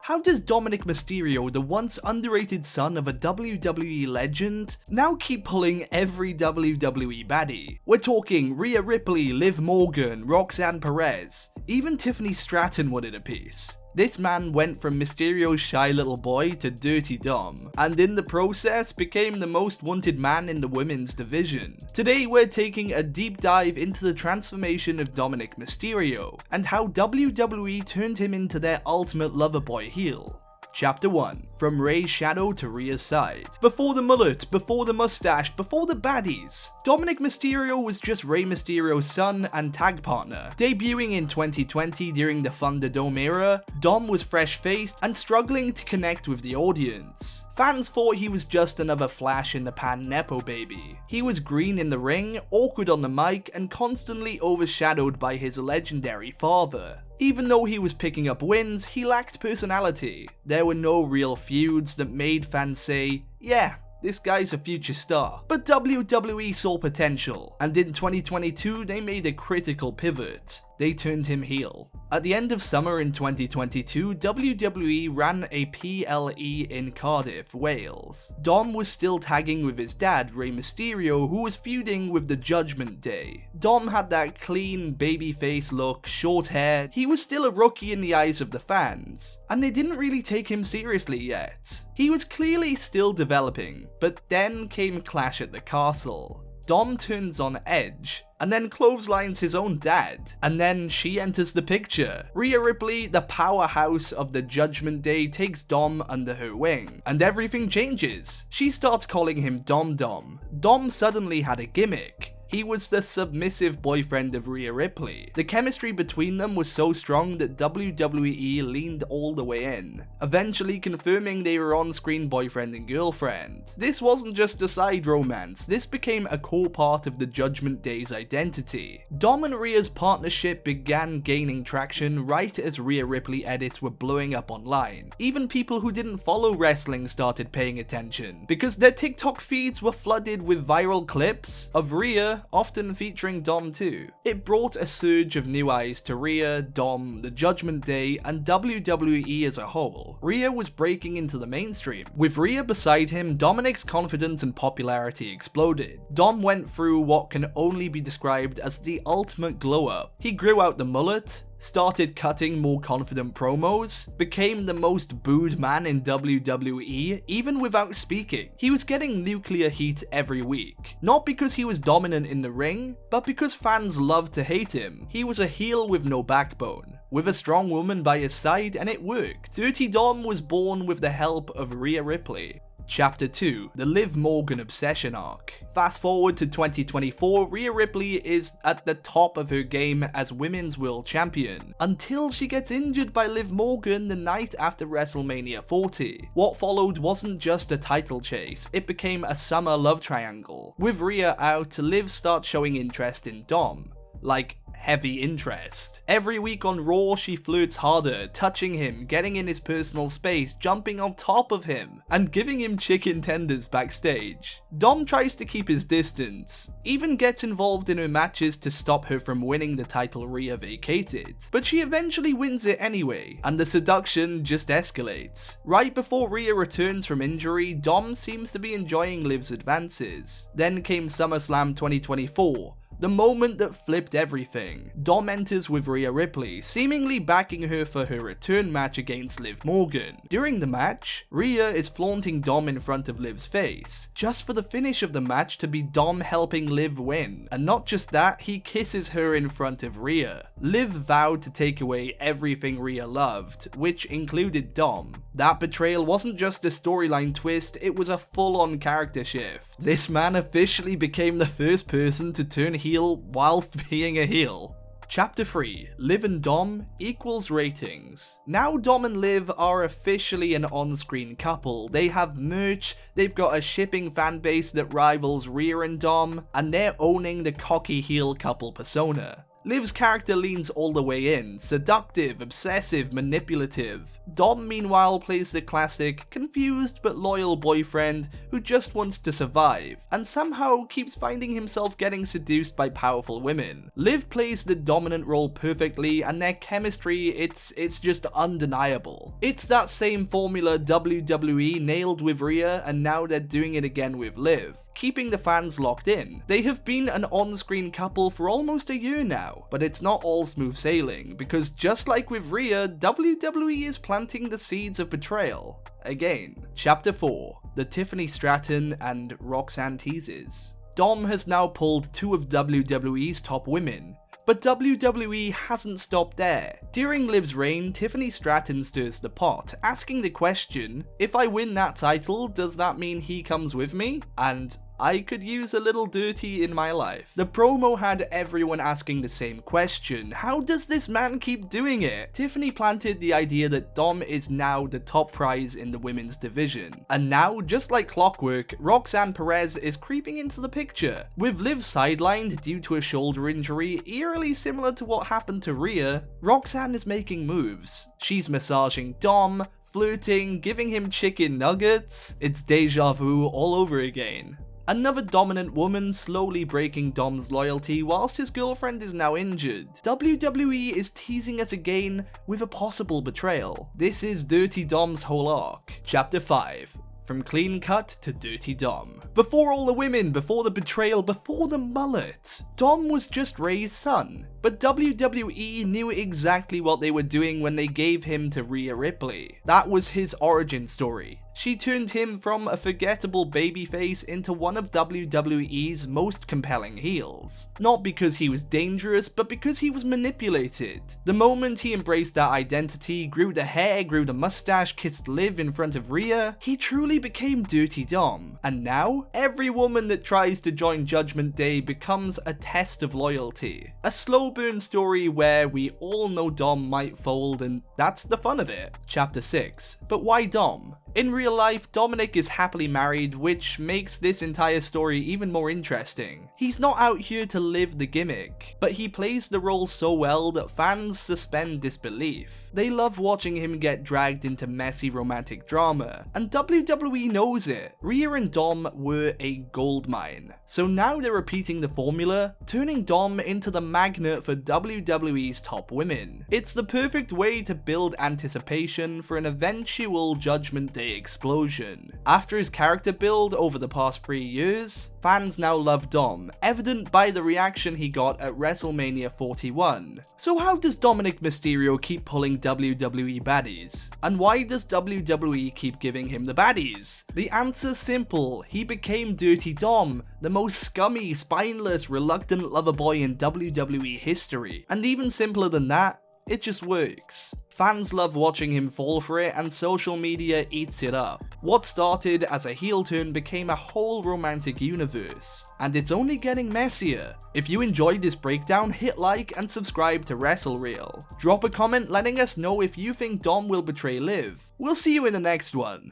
How does Dominik Mysterio, the once underrated son of a WWE legend, now keep pulling every WWE baddie? We're talking Rhea Ripley, Liv Morgan, Roxanne Perez, even Tiffany Stratton wanted a piece. This man went from Mysterio's shy little boy to Dirty Dom, and in the process became the most wanted man in the women's division. Today we're taking a deep dive into the transformation of Dominik Mysterio, and how WWE turned him into their ultimate lover boy heel. Chapter 1. From Rey's shadow to Rhea's side. Before the mullet, before the mustache, before the baddies, Dominik Mysterio was just Rey Mysterio's son and tag partner. Debuting in 2020 during the Thunderdome era, Dom was fresh-faced and struggling to connect with the audience. Fans thought he was just another flash in the pan nepo baby. He was green in the ring, awkward on the mic, and constantly overshadowed by his legendary father. Even though he was picking up wins, he lacked personality. There were no real feuds that made fans say, yeah, this guy's a future star. But WWE saw potential, and in 2022 they made a critical pivot. They turned him heel. At the end of summer in 2022, WWE ran a PLE in Cardiff, Wales. Dom was still tagging with his dad, Rey Mysterio, who was feuding with the Judgment Day. Dom had that clean, babyface look, short hair. He was still a rookie in the eyes of the fans, and they didn't really take him seriously yet. He was clearly still developing, but then came Clash at the Castle. Dom turns on Edge, and then clotheslines his own dad, and then she enters the picture. Rhea Ripley, the powerhouse of the Judgment Day, takes Dom under her wing, and everything changes. She starts calling him Dom Dom. Dom suddenly had a gimmick. He was the submissive boyfriend of Rhea Ripley. The chemistry between them was so strong that WWE leaned all the way in, eventually confirming they were on-screen boyfriend and girlfriend. This wasn't just a side romance, this became a core part of the Judgment Day's identity. Dom and Rhea's partnership began gaining traction right as Rhea Ripley edits were blowing up online. Even people who didn't follow wrestling started paying attention, because their TikTok feeds were flooded with viral clips of Rhea often featuring Dom too. It brought a surge of new eyes to Rhea, Dom, the Judgment Day, and WWE as a whole. Rhea was breaking into the mainstream. With Rhea beside him, Dominik's confidence and popularity exploded. Dom went through what can only be described as the ultimate glow-up. He grew out the mullet, started cutting more confident promos, became the most booed man in WWE, even without speaking. He was getting nuclear heat every week. Not because he was dominant in the ring, but because fans loved to hate him. He was a heel with no backbone, with a strong woman by his side, and it worked. Dirty Dom was born with the help of Rhea Ripley. Chapter 2. The Liv Morgan Obsession Arc. Fast forward to 2024, Rhea Ripley is at the top of her game as Women's World Champion, until she gets injured by Liv Morgan the night after WrestleMania 40. What followed wasn't just a title chase, it became a summer love triangle. With Rhea out, Liv starts showing interest in Dom. Like, heavy interest. Every week on Raw, she flirts harder, touching him, getting in his personal space, jumping on top of him, and giving him chicken tenders backstage. Dom tries to keep his distance, even gets involved in her matches to stop her from winning the title Rhea vacated. But she eventually wins it anyway, and the seduction just escalates. Right before Rhea returns from injury, Dom seems to be enjoying Liv's advances. Then came SummerSlam 2024. The moment that flipped everything. Dom enters with Rhea Ripley, seemingly backing her for her return match against Liv Morgan. During the match, Rhea is flaunting Dom in front of Liv's face, just for the finish of the match to be Dom helping Liv win. And not just that, he kisses her in front of Rhea. Liv vowed to take away everything Rhea loved, which included Dom. That betrayal wasn't just a storyline twist, it was a full-on character shift. This man officially became the first person to turn heel whilst being a heel. Chapter 3. Liv and Dom equals ratings. Now Dom and Liv are officially an on-screen couple. They have merch, they've got a shipping fanbase that rivals Rhea and Dom, and they're owning the cocky heel couple persona. Liv's character leans all the way in, seductive, obsessive, manipulative. Dom meanwhile plays the classic, confused but loyal boyfriend who just wants to survive, and somehow keeps finding himself getting seduced by powerful women. Liv plays the dominant role perfectly, and their chemistry, it's just undeniable. It's that same formula WWE nailed with Rhea, and now they're doing it again with Liv, keeping the fans locked in. They have been an on-screen couple for almost a year now, but it's not all smooth sailing, because just like with Rhea, WWE is planting the seeds of betrayal. Again. Chapter 4. The Tiffany Stratton and Roxanne Teases. Dom has now pulled two of WWE's top women, but WWE hasn't stopped there. During Liv's reign, Tiffany Stratton stirs the pot, asking the question, if I win that title, does that mean he comes with me? And I could use a little dirty in my life. The promo had everyone asking the same question, how does this man keep doing it? Tiffany planted the idea that Dom is now the top prize in the women's division. And now, just like clockwork, Roxanne Perez is creeping into the picture. With Liv sidelined due to a shoulder injury, eerily similar to what happened to Rhea, Roxanne is making moves. She's massaging Dom, flirting, giving him chicken nuggets. It's deja vu all over again. Another dominant woman slowly breaking Dom's loyalty whilst his girlfriend is now injured. WWE is teasing us again with a possible betrayal. This is Dirty Dom's whole arc. Chapter 5. From clean cut to Dirty Dom. Before all the women, before the betrayal, before the mullet, Dom was just Ray's son. But WWE knew exactly what they were doing when they gave him to Rhea Ripley. That was his origin story. She turned him from a forgettable babyface into one of WWE's most compelling heels. Not because he was dangerous, but because he was manipulated. The moment he embraced that identity, grew the hair, grew the mustache, kissed Liv in front of Rhea, he truly became Dirty Dom. And now, every woman that tries to join Judgment Day becomes a test of loyalty. A slow burn story where we all know Dom might fold, and that's the fun of it. Chapter 6. But why Dom? In real life, Dominik is happily married, which makes this entire story even more interesting. He's not out here to live the gimmick, but he plays the role so well that fans suspend disbelief. They love watching him get dragged into messy romantic drama, and WWE knows it. Rhea and Dom were a goldmine, so now they're repeating the formula, turning Dom into the magnet for WWE's top women. It's the perfect way to build anticipation for an eventual Judgment Day explosion. After his character build over the past 3 years, fans now love Dom, evident by the reaction he got at WrestleMania 41. So how does Dominik Mysterio keep pulling WWE Baddies? And why does WWE keep giving him the baddies? The answer's simple, he became Dirty Dom, the most scummy, spineless, reluctant lover boy in WWE history. And even simpler than that, it just works. Fans love watching him fall for it, and social media eats it up. What started as a heel turn became a whole romantic universe, and it's only getting messier. If you enjoyed this breakdown, hit like and subscribe to WrestleReel. Drop a comment letting us know if you think Dom will betray Liv. We'll see you in the next one.